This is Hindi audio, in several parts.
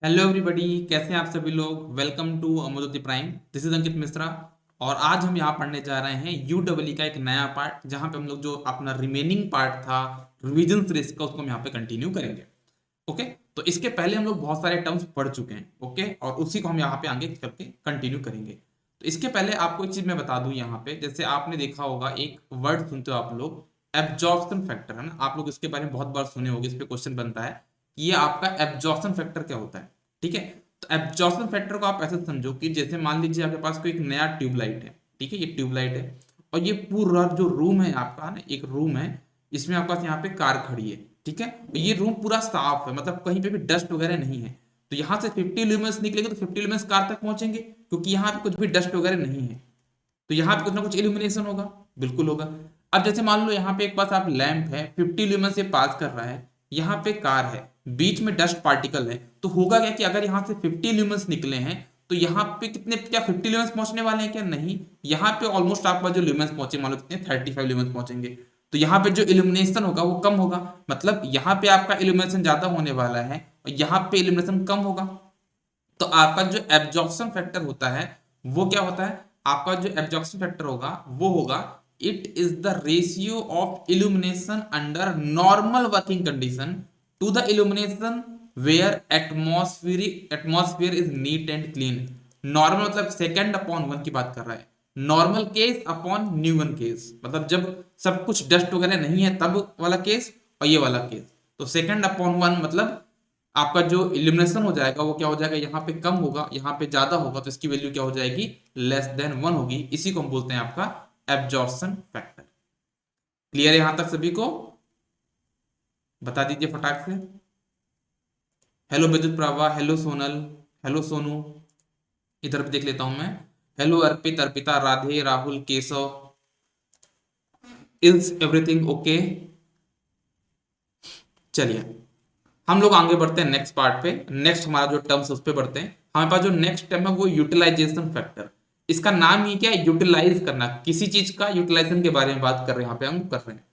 हेलो एवरीबॉडी, कैसे हैं आप सभी लोग। वेलकम टू अमोदोती prime. This is Ankit Mishra. और आज हम यहाँ पढ़ने जा रहे हैं यूडब्ल्यू का एक नया पार्ट, जहाँ पे हम लोग जो अपना रिमेनिंग पार्ट था रिवीजन सीरीज का, उसको हम यहाँ पे कंटिन्यू करेंगे। ओके, तो इसके पहले हम लोग बहुत सारे टर्म्स पढ़ चुके हैं। ओके, और उसी को हम यहाँ पे आगे करके कंटिन्यू करेंगे। तो इसके पहले आपको एक चीज मैं बता दूं, यहाँ पे जैसे आपने देखा होगा एक वर्ड सुनते हो आप लोग, एब्जॉर्प्शन फैक्टर, है ना। आप लोग इसके बारे में बहुत बार सुने होंगे, इस पे क्वेश्चन बनता है कि ये आपका एब्जॉर्प्शन फैक्टर क्या होता है। ठीक है, तो एब्जॉर्प्शन फैक्टर को आप ऐसे समझो कि जैसे मान लीजिए आपके पास कोई एक नया ट्यूबलाइट है। ठीक है, ये ट्यूबलाइट है और ये पूरा जो रूम है आपका ना, एक रूम है, इसमें आपके पास यहाँ पे कार खड़ी है। ठीक है, ये रूम पूरा साफ है, मतलब कहीं पे भी डस्ट वगैरह नहीं है। तो यहाँ से 50 ल्यूमेंस निकलेंगे तो 50 ल्यूमेंस कार तक पहुंचेंगे, क्योंकि यहाँ पे कुछ भी डस्ट वगैरह नहीं है। तो यहाँ पे कुछ ना कुछ इल्यूमिनेशन होगा, बिल्कुल होगा। अब जैसे मान लो यहाँ पे एक पास आप लैंप है, 50 ल्यूमेन से पास कर रहा है, यहाँ पे कार है, बीच में डस्ट पार्टिकल है, तो होगा क्या कि अगर यहाँ से 50 ल्यूमेंस निकले हैं तो यहाँ पे कितने, क्या 50 ल्यूमेंस पहुंचने वाले हैं क्या? नहीं, यहाँ पे ऑलमोस्ट आपका जो ल्यूमेंस पहुंचे, मान लो कितने, 35 ल्यूमेंस पहुंचेंगे। तो यहाँ पे जो इल्यूमिनेशन होगा वो कम होगा, मतलब यहाँ पे आपका इल्यूमिनेशन ज्यादा होने वाला है और यहाँ पे इल्यूमिनेशन कम होगा। तो आपका जो एब्जॉर्प्शन फैक्टर होता है वो क्या होता है? आपका जो एब्जॉर्प्शन फैक्टर होगा वो होगा, it is the ratio of illumination under normal working condition to the illumination where atmosphere is neat and clean. Normal मतलब सेकेंड अपॉन वन की बात कर रहा है, normal case upon new one case, मतलब जब सब कुछ डस्ट वगैरह नहीं है तब वाला केस, और ये वाला केस। तो सेकेंड अपॉन वन मतलब आपका जो इल्यूमिनेशन हो जाएगा वो क्या हो जाएगा, यहाँ पे कम होगा, यहाँ पे ज्यादा होगा, तो इसकी वैल्यू क्या हो जाएगी, लेस देन वन होगी। इसी को हम बोलते हैं आपका एब्जॉर्प्शन फैक्टर। क्लियर है यहां तक सभी को? बता दीजिए फटाक से। हेलो विद्युत प्रभा, हेलो सोनल, हेलो सोनू, इधर भी देख लेता हूं मैं। Hello Arpit, Arpita, Radhe, Rahul, Keshav, is everything okay? चलिए हम लोग आगे बढ़ते हैं नेक्स्ट पार्ट पे। नेक्स्ट हमारा जो टर्म्स उस पे बढ़ते हैं। हमारे पास जो नेक्स्ट टर्म है वो यूटिलाइजेशन फैक्टर। इसका नाम ही क्या है, यूटिलाइज करना, किसी चीज का यूटिलाइजेशन के बारे में बात कर रहे हैं, यहाँ पे हम कर रहे हैं।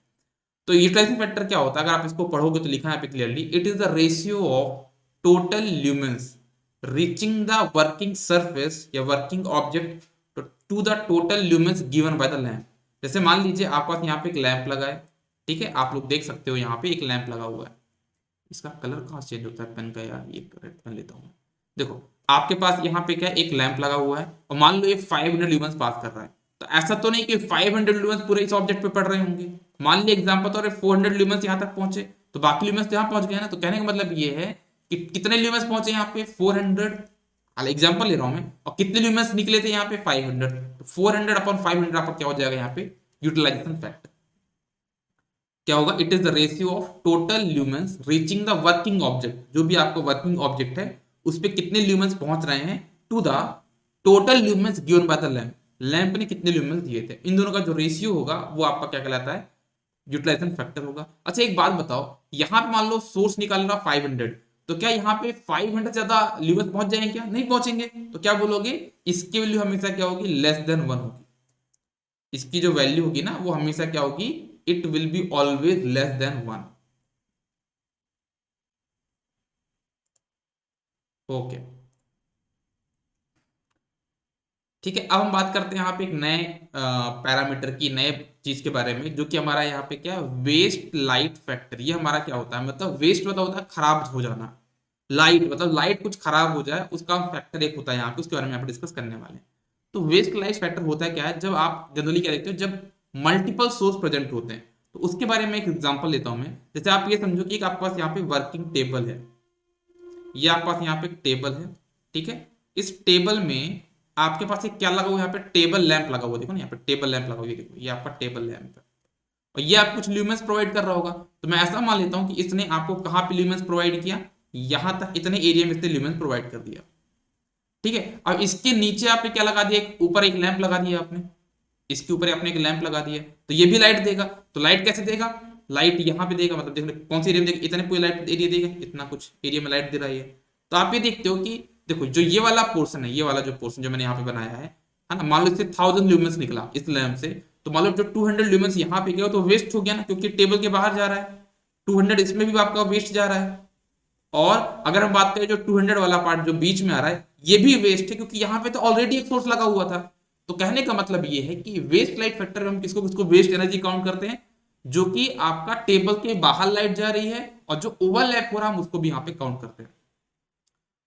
तो यूटिलाइजेशन फैक्टर क्या होता है, अगर आप इसको पढ़ोगे तो लिखा है यहाँ पे clearly, it is the ratio of total lumens reaching the working surface या working object to the total lumens given by the lamp. जैसे मान लीजिए आपके पास यहाँ पे एक लैंप लगा है। ठीक है, आप लोग देख सकते हो यहाँ पे एक लैंप लगा हुआ है। इसका कलर कहाँ चेंज होता है पेन का यार, ये रेड पेन लेता हूँ। देखो आपके पास यहाँ पे क्या है, एक लैंप लगा हुआ है और मान लो ये 500 ल्यूमेंस पास कर रहा है। तो ऐसा तो नहीं कि 500 ल्यूमेंस पूरे इस ऑब्जेक्ट पे पड़ रहे होंगे। मान लिया एग्जांपल तो 400 ल्यूमेंस यहाँ तक पहुंचे, तो बाकी ल्यूमेंस यहाँ पहुंच गए ना। तो कहने का मतलब ये है कि कितने ल्यूमेंस पहुंचे यहाँ पे, 400। हाल एग्जाम्पल ले रहा हूँ मैं, और कितने ल्यूमेंस निकले थे यहाँ पे, 500। तो 400 अपॉन 500 आपका क्या हो जाएगा यहाँ पे, यूटिलाइजेशन फैक्टर क्या होगा, it is the ratio of total lumens reaching the working object, जो भी आपका वर्किंग ऑब्जेक्ट है उस पे कितने ल्यूमेंस पहुंच रहे हैं, to the total lumens given by the lamp, lamp ने कितने ल्यूमेंस दिए थे। इन दोनों का जो रेशियो होगा वो आपका क्या कहलाता है, यूटिलाइजेशन फैक्टर होगा। अच्छा एक बात बताओ, यहाँ पे मान लो सोर्स निकाल रहा 500, तो क्या यहाँ पे 500 ज्यादा ल्यूमेंस पहुंच जाएंगे क्या? नहीं पहुंचेंगे। तो क्या बोलोगे, इसकी वैल्यू हमेशा क्या होगी, लेस देन वन होगी। इसकी जो वैल्यू होगी ना वो हमेशा क्या होगी, it will be always less than one. Okay, ठीक है। अब हम बात करते हैं यहाँ पे एक नए पैरामीटर की, नए चीज के बारे में, जो कि हमारा यहाँ पे क्या है, वेस्ट लाइट फैक्टर। ये हमारा क्या होता है, मतलब वेस्ट मतलब होता है खराब हो जाना, लाइट मतलब लाइट कुछ खराब हो जाए उसका फैक्टर एक होता है यहाँ पे, उसके बारे में यहाँ पे डिस्कस करने वाले हैं। तो वेस्ट लाइट फैक्टर होता है क्या है, जब आप जनरली क्या देखते हो, जब मल्टीपल सोर्स प्रेजेंट होते हैं। तो उसके बारे में एक एग्जांपल लेता हूं मैं। जैसे आप ये समझो कि एक आपके पास यहाँ पे वर्किंग टेबल है, ये आपके पास यहाँ पे एक टेबल है। ठीक है, इस टेबल में आपके पास एक क्या लगा हुआ है, यहाँ पे टेबल लैंप लगा हुआ, देखो ना यहाँ पे टेबल लैंप लगा हुआ है, देखो ये आपका टेबल लैंप है। और ये आप कुछ ल्यूमेंस प्रोवाइड कर रहा होगा। तो मैं ऐसा मान लेता हूँ कि इसने आपको कहाँ पे ल्यूमेंस प्रोवाइड किया, यहाँ तक इतने एरिया में इसने ल्यूमेंस प्रोवाइड कर दिया। ठीक है, अब इसके नीचे आपने क्या लगा दिया, एक ऊपर एक लैंप लगा दिया आपने, इसके ऊपर आपने एक लैंप लगा दिया, तो ये भी लाइट देगा। तो लाइट कैसे देगा, लाइट यहाँ पे देगा, मतलब देखो कौन सी एरिया में देगा, इतने पूरे लाइट एरिया देगा, इतना कुछ एरिया में लाइट दे रहा है। तो आप ये देखते हो कि देखो जो ये वाला पोर्शन है, ये वाला जो पोर्शन जो मैंने यहाँ पे बनाया है ना, मान लो इससे 1000 ल्यूमेंस निकला इस लैंप से, तो मान लो जो 200 ल्यूमेंस यहाँ पे गया तो वेस्ट हो गया ना, क्योंकि टेबल के बाहर जा रहा है। 200 इसमें भी आपका वेस्ट जा रहा है। और अगर हम बात करें जो 200 वाला पार्ट जो बीच में आ रहा है, ये भी वेस्ट है, क्योंकि यहाँ पे तो ऑलरेडी एक सोर्स लगा हुआ था। तो कहने का मतलब ये है कि वेस्ट लाइट फैक्टर में हम किसको किसको वेस्ट एनर्जी काउंट करते हैं, जो कि आपका टेबल के बाहर लाइट जा रही है, और जो ओवरलैप हो रहा है हम उसको भी यहाँ पे काउंट करते हैं।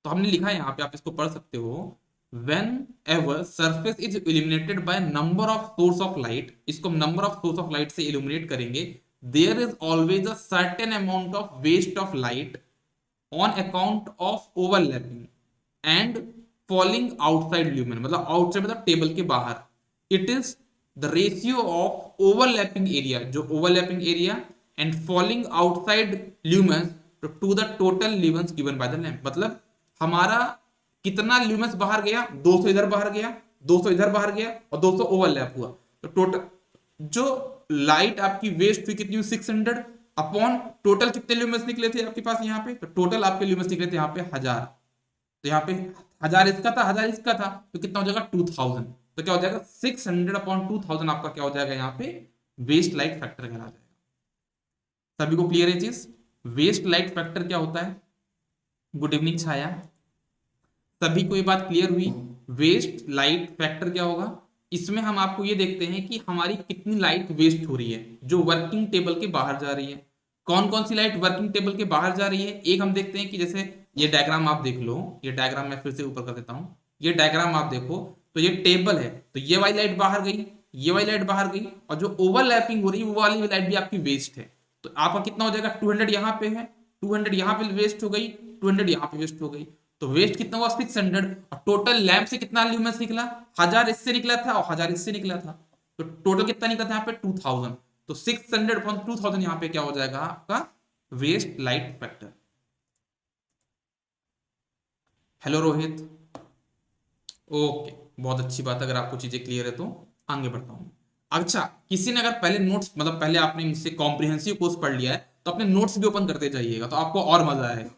तो हमने लिखा है यहाँ पे, आप इसको पढ़ सकते हो, whenever surface is illuminated by number of source of light, इसको हम number of source of light से इल्यूमिनेट करेंगे, there is always a certain amount of waste of light on account of overlapping and falling outside lumen, मतलब आउटसाइड मतलब टेबल के बाहर। It is the ratio of overlapping area, जो overlapping area, and falling outside lumens to the total lumens given by the lamp. मतलब हमारा कितना ल्यूमेंस बाहर गया, 200 इधर बाहर गया, 200 इधर बाहर गया, और 200 ओवरलैप हुआ, तो टोटल जो लाइट आपकी वेस्ट हुई कितनी हुई, 600 अपॉन टोटल कितने ल्यूमेंस निकले थे आपके पास यहाँ पे, तो टोटल आपके ल्यूमेंस निकले थे यहाँ पे 1000। तो यहाँ पे 1000 इसका था, 1000 इसका था, तो कितना हो जाएगा 2000। तो क्या हो जाएगा 600 अपॉन 2000 आपका क्या हो जाएगा यहाँ पे वेस्ट लाइट फैक्टर कहला जाएगा। सभी को क्लियर है चीज, वेस्ट लाइट फैक्टर क्या होता है। गुड इवनिंग छाया, सभी को ये बात क्लियर हुई, वेस्ट लाइट फैक्टर क्या होगा। इसमें हम आपको ये देखते हैं कि हमारी कितनी लाइट वेस्ट हो रही है जो वर्किंग टेबल के बाहर जा रही है। कौन कौन सी लाइट वर्किंग टेबल के बाहर जा रही है, एक हम देखते हैं कि जैसे ये डायग्राम आप देख लो, ये डायग्राम मैं फिर से ऊपर कर देता हूं, ये डायग्राम आप देखो, तो ये टेबल है, तो ये वाली लाइट बाहर गई, ये वाली लाइट बाहर गई, और जो ओवरलैपिंग हो रही है वो वाली लाइट भी आपकी वेस्ट है। तो आपका कितना हो जाएगा, 200 यहाँ पे है, 200 यहाँ पे वेस्ट हो गई, 200 यहाँ पे वेस्ट हो गई, तो वेस्ट कितना हुआ 600, और टोटल लैम्प से कितना ल्यूमेंस निकला, 1000 इससे निकला था और 1000 इससे निकला था, तो टोटल कितना निकला था यहाँ पे 2000। तो 600 अपॉन 2000 यहाँ पे क्या हो जाएगा आपका waste light factor. Hello Rohit, okay, बहुत अच्छी बात, अगर आपको चीजें क्लियर है तो आगे बढ़ता हूँ। अच्छा, किसी ने अगर पहले नोट्स मतलब पहले आपने मुझसे कॉम्प्रिहेंसिव कोर्स पढ़ लिया है, तो अपने नोट्स भी ओपन करते जाइएगा, तो आपको और मजा आएगा।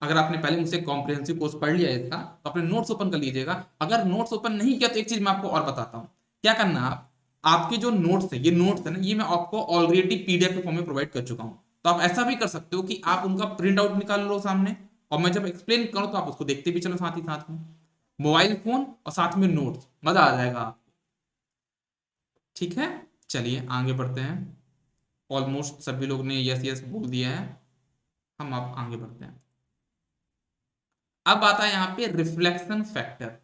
अगर आपने पहले मुझसे कॉम्प्रिहेंसिव कोर्स पढ़ लिया है इसका, तो अपने नोट्स ओपन कर लीजिएगा। अगर नोट्स ओपन नहीं किया तो एक चीज मैं आपको और बताता हूँ क्या करना है। आप आपके जो नोट्स है, ये नोट्स है ना, ये मैं आपको ऑलरेडी पीडीएफ के फॉर्म में प्रोवाइड कर चुका हूँ। तो आप ऐसा भी कर सकते हो कि आप उनका प्रिंट आउट निकाल लो सामने, और मैं जब एक्सप्लेन करूँ तो आप उसको देखते भी चलो साथ ही साथ में, मोबाइल फोन और साथ में नोट्स, मजा आ जाएगा आप। ठीक है, चलिए आगे बढ़ते हैं। ऑलमोस्ट सभी लोग ने यस यस बोल दिया है, हम आप आगे बढ़ते हैं। अब आता है यहाँ पे रिफ्लेक्शन फैक्टर,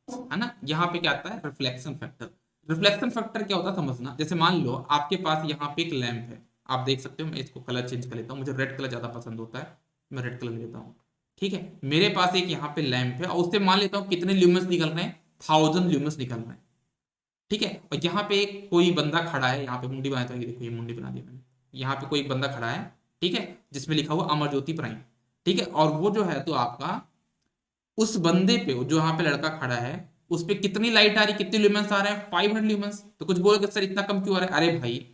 है ना। यहाँ पे क्या आता है रिफ्लेक्शन फैक्टर। रिफ्लेक्शन फैक्टर क्या होता है समझना, जैसे मान लो आपके पास यहाँ पे एक लैंप है, आप देख सकते हो, मैं इसको कलर चेंज कर लेता हूँ, मुझे रेड कलर ज्यादा पसंद होता है, मैं रेड कलर लेता हूँ। ठीक है, मेरे पास एक यहाँ पे लैंप है, और उससे मान लेता हूँ कितने ल्यूमेंस निकल रहे हैं, 1000 ल्यूमेंस निकल रहे हैं। ठीक है, और यहाँ पे एक कोई बंदा खड़ा है, यहाँ पे मुंडी बनाया था, ये देखो ये मुंडी बना दी मैंने, यहाँ पे कोई एक बंदा खड़ा है, ठीक है, जिसमें लिखा हुआ अमर ज्योति प्राइम। ठीक है, और वो जो है तो आपका उस बंदे पे जो यहाँ पे लड़का खड़ा है, उस पे कितनी लाइट आ रही, कितने ल्यूमेंस आ रहे हैं, 500 ल्यूमेंस। तो कुछ बोलोगे सर इतना कम क्यों आ रहा है, अरे भाई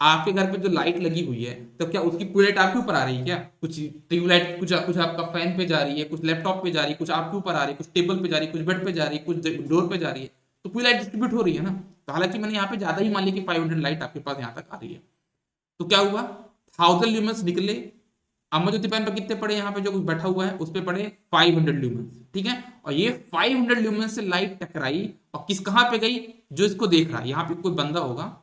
आपके घर पे जो लाइट लगी हुई है, तो क्या उसकी पूरी लाइट आपके ऊपर आ रही है क्या, कुछ ट्यूबलाइट, कुछ कुछ आपका फैन पे जा रही है, कुछ लैपटॉप पे जा रही है, कुछ आपके ऊपर आ रही है, कुछ टेबल पे जा रही है, कुछ बेड पे जा रही है, कुछ डोर पे जा रही है, तो पूरी लाइट डिस्ट्रीब्यूट हो रही है ना। तो हालांकि मैंने यहाँ पे ज्यादा ही मान लिया कि 500 लाइट आपके पास यहाँ तक आ रही है। तो क्या हुआ, 1000 ल्यूमेंस निकले, अमर ज्योति पैन पर कितने पड़े, यहाँ पे जो कुछ बैठा हुआ है उस पे पड़े 500 ल्यूमेंस। ठीक है, और ये 500 ल्यूमेंस से लाइट टकराई, और किस कहां पे गई, जो इसको देख रहा है, यहाँ पे कोई बंदा होगा,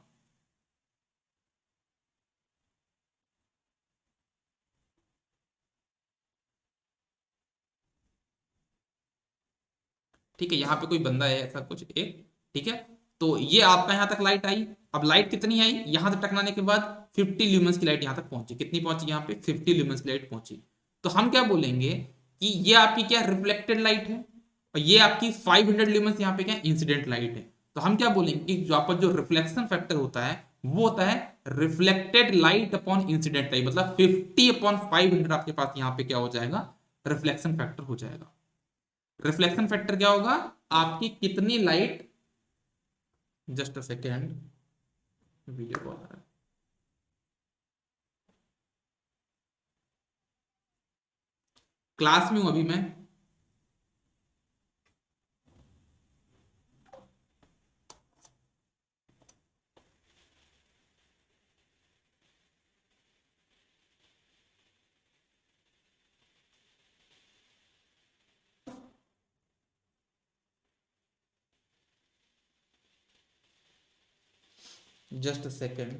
ठीक है, यहाँ पे कोई बंदा है ऐसा कुछ एक, ठीक है, तो ये आपका यहाँ तक लाइट आई। अब लाइट कितनी आई, यहाँ तक टकराने के बाद 50 ल्यूमेंस की लाइट यहाँ तक पहुंची, कितनी पहुंची यहाँ पे 50 ल्यूमेंस की लाइट पहुंची। तो हम क्या बोलेंगे कि ये आपकी क्या रिफ्लेक्टेड लाइट है, और ये आपकी 500 ल्यूमेंस यहाँ पे क्या इंसिडेंट लाइट है। तो हम क्या बोलेंगे कि जो आपका जो रिफ्लेक्शन फैक्टर होता है वो होता है reflected light upon incident light, मतलब 50 अपॉन 500 आपके पास यहाँ पे क्या हो जाएगा रिफ्लेक्शन फैक्टर हो जाएगा। रिफ्लेक्शन फैक्टर क्या होगा, आपकी कितनी light, just a second, video call आ रहा है, क्लास में हूं अभी मैं। Just a second.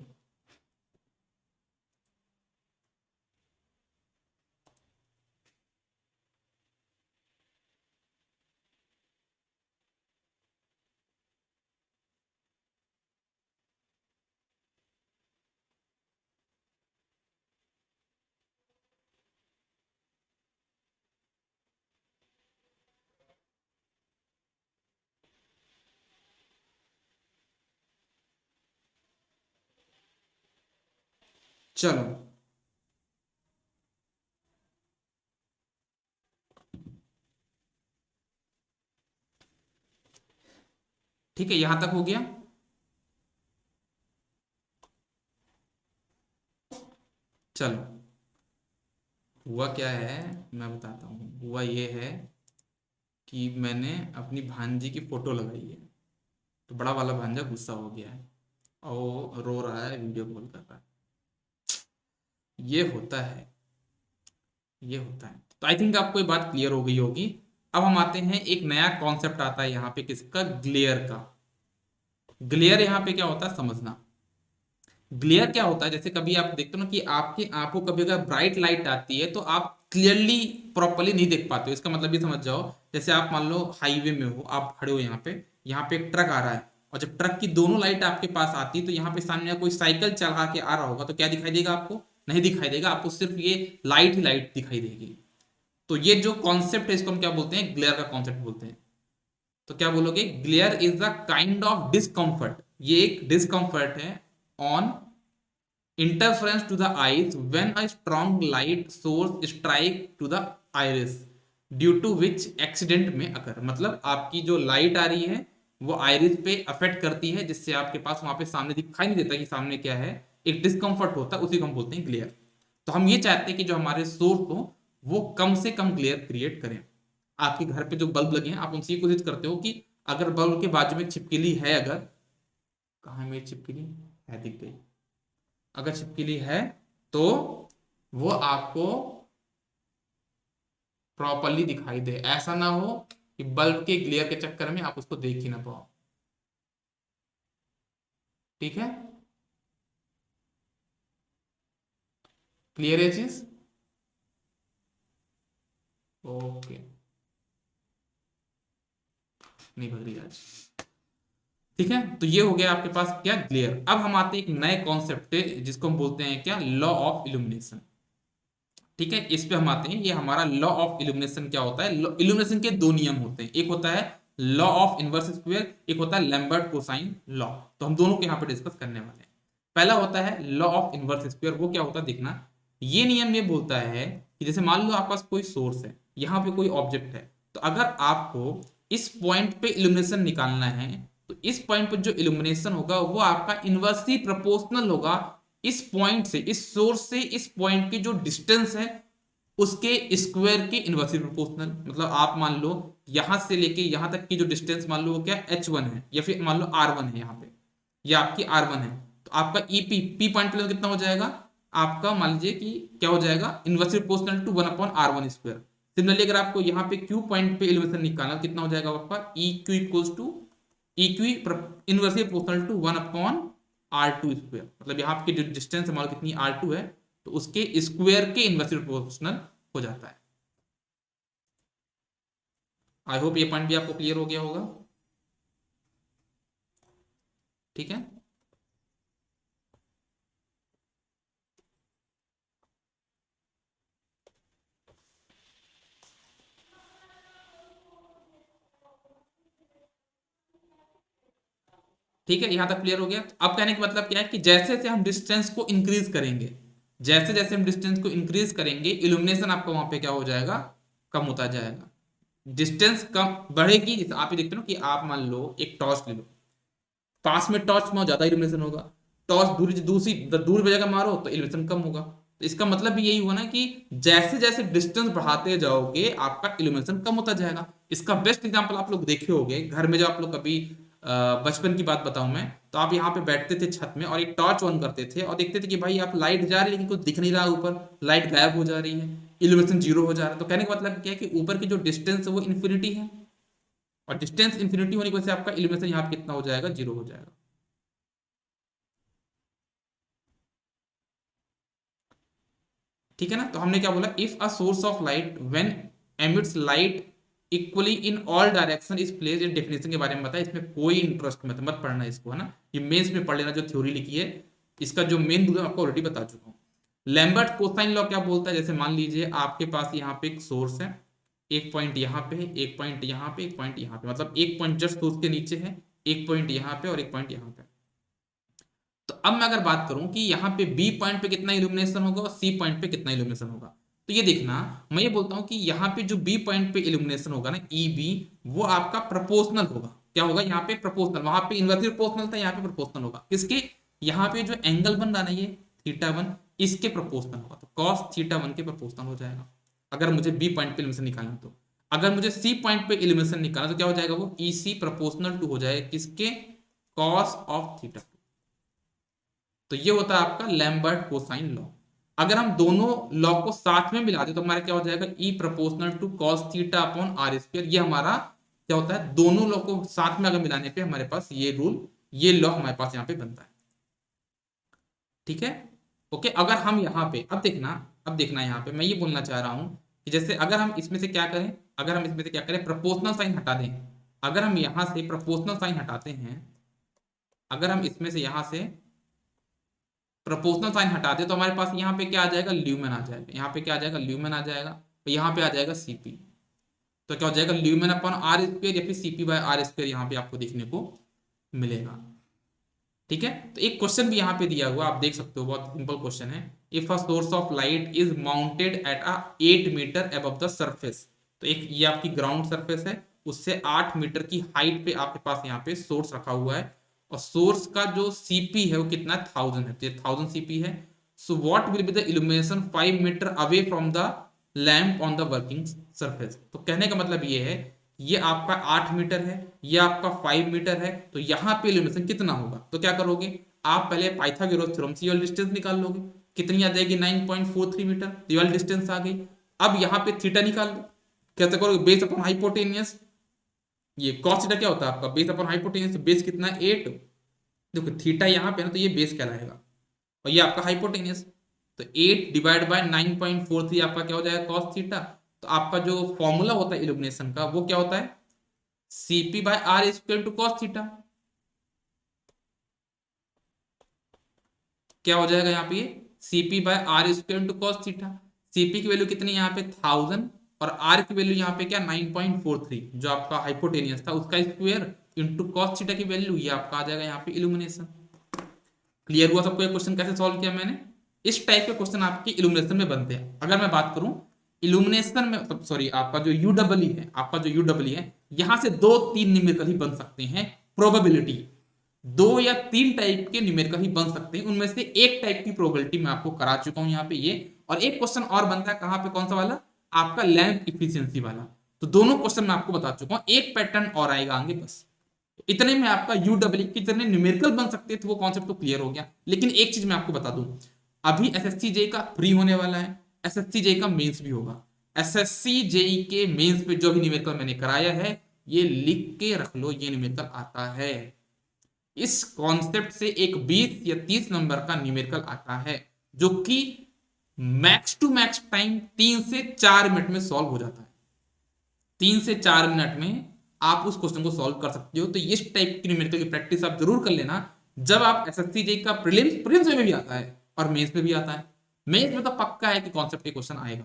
चलो, ठीक है, यहां तक हो गया। चलो, हुआ क्या है मैं बताता हूँ। हुआ ये है कि मैंने अपनी भांजी की फोटो लगाई है, तो बड़ा वाला भांजा गुस्सा हो गया है और वो रो रहा है, वीडियो कॉल कर रहा है। ये होता है, ये होता है। तो आई थिंक आपको ये बात क्लियर हो गई होगी। अब हम आते हैं, एक नया कॉन्सेप्ट आता है यहाँ पे, किसका? ग्लेयर का। ग्लेयर यहाँ पे क्या होता है समझना। ग्लेयर क्या होता है, जैसे कभी आप देखते हो ना कि आपकी आंखों कभी अगर ब्राइट लाइट आती है तो आप क्लियरली प्रॉपरली नहीं देख पाते हो। इसका मतलब ये समझ जाओ, जैसे आप मान लो हाईवे में हो, आप खड़े हो यहाँ पे एक ट्रक आ रहा है, और जब ट्रक की दोनों लाइट आपके पास आती है तो यहाँ पे सामने कोई साइकिल चला के आ रहा होगा तो क्या दिखाई देगा आपको? नहीं दिखाई देगा, आपको सिर्फ ये लाइट ही लाइट दिखाई देगी। तो ये जो कॉन्सेप्ट है इसको हम क्या बोलते हैं? ग्लेयर का कॉन्सेप्ट बोलते हैं। तो क्या बोलोगे? Glare is the kind of discomfort, ये एक डिस्कम्फर्ट है on interference to the eyes when a strong light source strike to the iris due to which accident में अगर, मतलब आपकी जो लाइट आ रही है वो आयरिस पे अफेक्ट करती है, जिससे आपके पास वहां पे सामने दिखाई नहीं देता कि सामने क्या है, एक डिस्कम्फर्ट होता है, उसी को हम बोलते हैं ग्लेयर। तो हम ये चाहते हैं कि जो हमारे सोर्स हो वो कम से कम ग्लेयर क्रिएट करें। आपके घर पे जो बल्ब लगे हैं आप उनसे ये कोशिश करते हो कि अगर बल्ब के बाजू में छिपकली है, अगर, कहाँ है मेरी छिपकली? है, दिख गई। अगर छिपकली है तो वो आपको प्रॉपरली दिखाई दे, ऐसा ना हो कि बल्ब के ग्लेयर के चक्कर में आप उसको देख ही ना पाओ। ठीक है, क्लियर है चीज? ओके, नहीं भग रही आज। ठीक है, तो ये हो गया आपके पास क्या? ग्लेयर। अब हम आते हैं एक नए कॉन्सेप्ट पे जिसको हम बोलते हैं क्या? Law of illumination. ठीक है, इस पे हम आते हैं। ये हमारा लॉ ऑफ इल्यूमिनेशन क्या होता है? इल्यूमिनेशन के दो नियम होते हैं, एक होता है लॉ ऑफ इनवर्स स्क्वायर, एक होता है लैम्बर्ट कोसाइन लॉ। तो हम दोनों को यहाँ पे डिस्कस करने वाले हैं। पहला होता है लॉ ऑफ इनवर्स स्क्वायर। वो क्या होता है देखना। ये नियम ये बोलता है कि जैसे मान लो आपके पास कोई सोर्स है, यहाँ पे कोई ऑब्जेक्ट है, तो अगर आपको इस पॉइंट पे इल्यूमिनेशन निकालना है तो इस पॉइंट पे जो इल्यूमिनेशन होगा वो आपका इनवर्सली प्रोपोर्शनल होगा इस पॉइंट से, इस सोर्स से इस पॉइंट की जो डिस्टेंस है उसके स्क्वायर के इनवर्सली प्रोपोर्शनल। मतलब आप मान लो यहां से लेके यहां तक की जो डिस्टेंस मान लो वो क्या h1 है, या फिर मान लो r1 है यहाँ पे, या आपकी r1 है, तो आपका ep p पॉइंट पे कितना हो जाएगा? आपका मान लीजिए कि क्या हो जाएगा? Inversely proportional to 1/r1 square. Similarly अगर आपको यहाँ पे q पॉइंट पे एलिवेशन निकालना, कितना हो जाएगा आपका? eq equals to eq inversely proportional to 1/r2 square. मतलब यहाँ की जो डिस्टेंस हमारा कितनी r2 है, तो उसके स्क्वायर के इनवर्सली प्रोपोर्शनल हो जाता है। आई होप ये पॉइंट भी आपको क्लियर हो गया होगा। ठीक है, ठीक है, यहां तक क्लियर हो गया। अब कहने का मतलब क्या है कि जैसे जैसे हम डिस्टेंस को इंक्रीज करेंगे, जैसे जैसे हम डिस्टेंस को इंक्रीज करेंगे, इल्यूमिनेशन आपका वहां पे क्या हो जाएगा? कम होता जाएगा। डिस्टेंस कम बढ़ेगी, जैसे आप ये देखते हो ना कि आप मान लो एक टॉर्च ले लो, पास में टॉर्च में ज्यादा इल्यूमिनेशन होगा, टॉर्च दूर जगह मारो तो इल्यूमिनेशन कम होगा। तो इसका मतलब भी यही हुआ ना कि जैसे जैसे डिस्टेंस बढ़ाते जाओगे आपका इल्यूमिनेशन कम होता जाएगा। इसका बेस्ट एग्जांपल आप लोग देखे होंगे घर में, जब आप लोग कभी बचपन की बात बताऊं मैं, तो आप यहाँ पे बैठते थे छत में और एक टॉर्च ऑन करते थे और देखते थे कि भाई आप लाइट जा रही है लेकिन कुछ दिख नहीं रहा, ऊपर लाइट गायब हो जा रही है, इल्यूमिनेशन जीरो हो जा रहा है। तो कहने का मतलब क्या है कि ऊपर की जो डिस्टेंस है वो इन्फिनिटी है, और डिस्टेंस इन्फिनिटी होने की वजह से आपका इल्यूमिनेशन यहाँ पे कितना हो जाएगा? जीरो हो जाएगा। ठीक है ना। तो हमने क्या बोला, if a source of light when emits light equally in all direction is place, इन डेफिनेशन के बारे में बताया, इसमें कोई इंटरेस्ट मत पढ़ना इसको, है ना, ये मेंस में पढ़ लेना जो थ्योरी लिखी है। इसका जो मेन रूल है आपको ऑलरेडी बता चुका हूँ। लैम्बर्ट कोसाइन लॉ क्या बोलता है, जैसे मान लीजिए आपके पास यहाँ पे एक सोर्स है, एक पॉइंट यहाँ पे है, एक पॉइंट यहाँ पे, एक पॉइंट यहाँ पे, मतलब एक पॉइंट जस्ट सोर्स के नीचे है, एक पॉइंट यहाँ पे और एक पॉइंट यहाँ पे। तो अब मैं अगर बात करूं कि यहाँ पे बी पॉइंट पे कितना इल्यूमिनेशन होगा और सी पॉइंट पे कितना इल्यूमिनेशन होगा, तो ये देखना, मैं ये बोलता हूं कि यहाँ पे जो बी पॉइंट पे इल्यूमिनेशन होगा ना, ई बी, वो आपका प्रोपोर्शनल होगा। क्या होगा यहाँ पे, प्रोपोर्शनल। वहां पे इन्वर्सली प्रोपोर्शनल था, यहाँ पे प्रोपोर्शनल होगा। किसके, यहाँ पे जो एंगल बन रहा ना ये थीटा वन, इसके प्रोपोर्शनल होगा। तो कॉस थीटा वन के प्रोपोर्शनल हो जाएगा, अगर मुझे बी पॉइंट पे इल्यूमिनेशन निकालना। तो अगर मुझे सी पॉइंट पे इल्यूमिनेशन निकालना तो क्या हो जाएगा, वो ई सी प्रोपोर्शनल टू हो जाएगा किसके, कॉस ऑफ थीटा। तो ये होता है आपका लैम्बर्ट कोसाइन लॉ। अगर हम दोनों लॉ को साथ में मिला दे तो हमारा क्या हो जाएगा, E proportional to cos theta upon r square. ये हमारा क्या होता है, दोनों लॉ को साथ में अगर मिलाने पे हमारे पास ये रूल, ये लॉ हमारे पास यहाँ पे बनता है। ठीक है, ओके। अगर हम यहाँ पे अब देखना यहाँ पे मैं ये बोलना चाह रहा हूं कि जैसे अगर हम इसमें से क्या करें, अगर हम इसमें से क्या करें, प्रोपोर्शनल साइन हटा दें। अगर हम यहां से प्रोपोर्शनल साइन हटाते हैं, अगर हम इसमें से यहां से प्रोपोर्शनल साइन हटा दे तो हमारे पास यहाँ पे क्या आ जाएगा, ल्यूमेन आ जाएगा। यहाँ पे क्या आ जाएगा, ल्यूमेन आ जाएगा। तो यहाँ पे आ जाएगा सीपी। तो क्या हो जाएगा, ल्यूमेन अपॉन आर स्क्वायर या फिर सीपी बाय आर स्क्वायर यहाँ पे आपको देखने को मिलेगा। ठीक है, तो एक क्वेश्चन भी यहाँ पे दिया हुआ आप देख सकते हो, बहुत सिंपल क्वेश्चन है। If a source of light is mounted at a 8 meter above the surface, तो एक ये आपकी ग्राउंड सरफेस है, उससे 8 मीटर की हाइट पे आपके पास यहाँ पे सोर्स रखा हुआ है, और सोर्स का जो सीपी है वो कितना है, 1000 है, तो ये 1000 सीपी है। So what will be the illumination 5 meter away from the lamp on the working surface. तो कहने का मतलब ये है, ये आपका 8 मीटर है, ये आपका 5 मीटर है, तो यहाँ पे इल्यूमिनेशन कितना होगा। तो क्या करोगे, आप पहले पाइथागोरस थ्योरम से ये वाली डिस्टेंस निकाल लोगे, कितनी आ जाएगी, 9.43 मीटर, तो ये वाली डिस्टेंस आ गई। अब यहाँ पे थीटा निकाल लो, कैसे करोगे, बेस अपॉन हाइपोटेनियस। ये कॉस थीटा क्या होता है आपका, बेस अपॉन हाइपोटेनियस, बेस कितना है 8। देखो थीटा यहाँ पे ना, तो ये बेस कहलाएगा और ये आपका हाइपोटेनियस। तो 8 डिवाइड बाय 9.43 आपका क्या हो जाएगा, कॉस थीटा। तो आपका जो फॉर्मूला होता है इल्यूमिनेशन का वो क्या होता है, CP by R square to cos theta. क्या हो जाएगा यहाँ पे, CP by R square to cos theta. CP की वैल्यू कितनी यहाँ पे 1000, और आर की वैल्यू यहाँ पे क्या 9.43, जो आपका हाइपोटेनियस था उसका स्क्वायर इंटू कॉस थीटा की वैल्यू, ये आपका आ जाएगा यहाँ पे इल्यूमिनेशन। क्लियर हुआ सबको ये क्वेश्चन कैसे सॉल्व किया मैंने। इस टाइप के क्वेश्चन आपके इल्यूमिनेशन में बनते हैं। अगर मैं बात करूं इल्यूमिनेशन में, सॉरी आपका जो यू डबल है, आपका जो यू डबल है, यहां से 2-3 न्यूमेरिकल ही बन सकते हैं। प्रोबेबिलिटी 2 या 3 टाइप के न्यूमेरिकल ही बन सकते हैं, उनमें से एक टाइप की प्रोबेबिलिटी मैं आपको करा चुका हूं यहाँ पे ये। और एक क्वेश्चन और बनता है कहां पे, कौन सा वाला, आपका लैम्प इफिशियंसी वाला। तो दोनों क्वेश्चन मैं आपको बता चुका हूं, एक पैटर्न और आएगा आगे बस। इतने में आपका यू डब्ल्यू कितने न्यूमेरिकल बन सकते थे वो कॉन्सेप्ट तो क्लियर हो गया। लेकिन एक चीज मैं आपको बता दूं, अभी एसएससी जेई का प्री होने वाला है, एसएससी जेई का मेंस भी होगा। एसएससी जेई के मेंस पे जो भी न्यूमेरिकल मैंने कराया है, ये लिख के रख लो, ये न्यूमेरिकल आता है। इस कॉन्सेप्ट से एक 20 या 30 नंबर का न्यूमेरिकल आता है, जो कि मैक्स टू मैक्स टाइम 3 से 4 मिनट में सॉल्व हो जाता है। 3 से 4 मिनट में आप उस क्वेश्चन को सॉल्व कर सकते हो। तो इस टाइप की न्यूमेरिकल की प्रैक्टिस आप जरूर कर लेना, जब आप एसएससी जेई का प्रीलिम्स में भी आता है और मेंस में भी आता है। मेंस में तो पक्का है कि कॉन्सेप्ट के क्वेश्चन आएगा,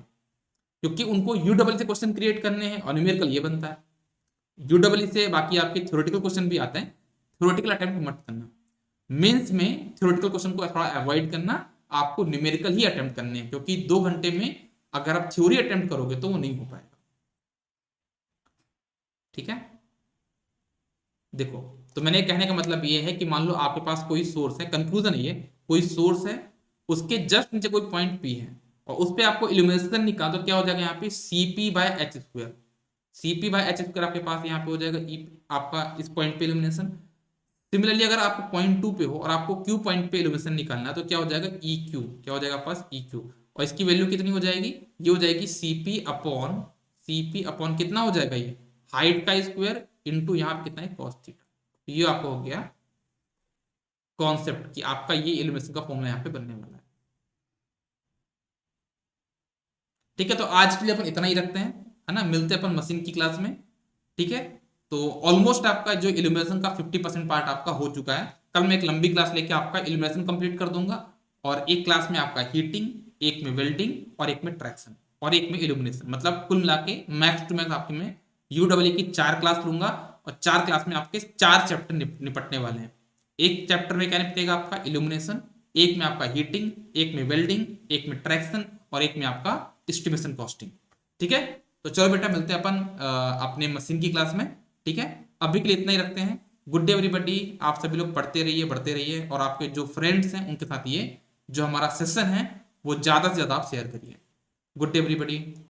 क्योंकि उनको यू डबल से क्वेश्चन क्रिएट करने हैं और न्यूमेरिकल ये बनता है। यू डबल से बाकी आपके थ्योरेटिकल क्वेश्चन भी आते हैं, थ्योरेटिकल अटेम्प्ट मत करना। मेंस में थ्योरेटिकल क्वेश्चन को थोड़ा अवॉइड करना, आपको न्यूमेरिकल ही अटेम्प्ट करने हैं, क्योंकि 2 घंटे में अगर आप थ्योरी अटेम्प्ट करोगे तो वो नहीं हो पाएगा। ठीक है, देखो, तो मैंने कहने का मतलब ये है कि मान लो आपके पास कोई सोर्स है, कंक्लूजन ये, कोई सोर्स है, उसके जस्ट नीचे कोई पॉइंट पी है, और उस पर आपको इल्यूमिनेशन निकाल, तो क्या हो जाएगा यहाँ पे CP by H square. CP by H square आपके पास यहाँ पे हो जाएगा आपका इस पॉइंट पे इल्यूमिनेशन। सिमिलरली अगर आपको पॉइंट 2 पे हो और आपको क्यू पॉइंट पे इल्यूमिनेशन निकालना है, तो क्या हो जाएगा ई क्यू, क्या हो जाएगा आपके पास ई क्यू, और इसकी वैल्यू कितनी हो जाएगी, ये हो जाएगी सीपी अपॉन कितना हो जाएगा, ये हाइट का स्क्वायर इंटू यहाँ पे कितना है कॉस थीटा। तो ये आपको हो गया कॉन्सेप्ट कि आपका ये इल्यूमिनेशन का फॉर्मूला यहाँ पे बनने वाला है। ठीक है, तो आज के लिए अपन इतना ही रखते हैं, है ना। मिलते हैं अपन मशीन की क्लास में। ठीक है, तो ऑलमोस्ट आपका जो इल्यूमिनेशन का 50% पार्ट आपका हो चुका है। कल मैं एक लंबी क्लास लेके आपका इल्यूमिनेशन कंप्लीट कर दूंगा, और एक क्लास में आपका हीटिंग, एक में वेल्डिंग, और एक में ट्रैक्शन, और एक में इल्यूमिनेशन। मतलब कुल मिला के मैक्स टू मैक्स आपके में यूडब्ल्यू की 4 क्लास लूंगा, और 4 क्लास में आपके 4 चैप्टर निपटने वाले हैं। एक चैप्टर में क्या निपटेगा आपका इल्यूमिनेशन, एक में आपका हीटिंग, एक में वेल्डिंग, एक में ट्रैक्शन, और एक में आपका एस्टिमेशन कॉस्टिंग। ठीक है, तो चलो बेटा मिलते हैं अपन अपने मशीन की क्लास में। ठीक है, अभी के लिए इतना ही रखते हैं। गुड डे एवरीबॉडी, आप सभी लोग पढ़ते रहिए, बढ़ते रहिए, और आपके जो फ्रेंड्स हैं उनके साथ ये जो हमारा सेशन है वो ज़्यादा से ज़्यादा आप शेयर करिए। Good day everybody.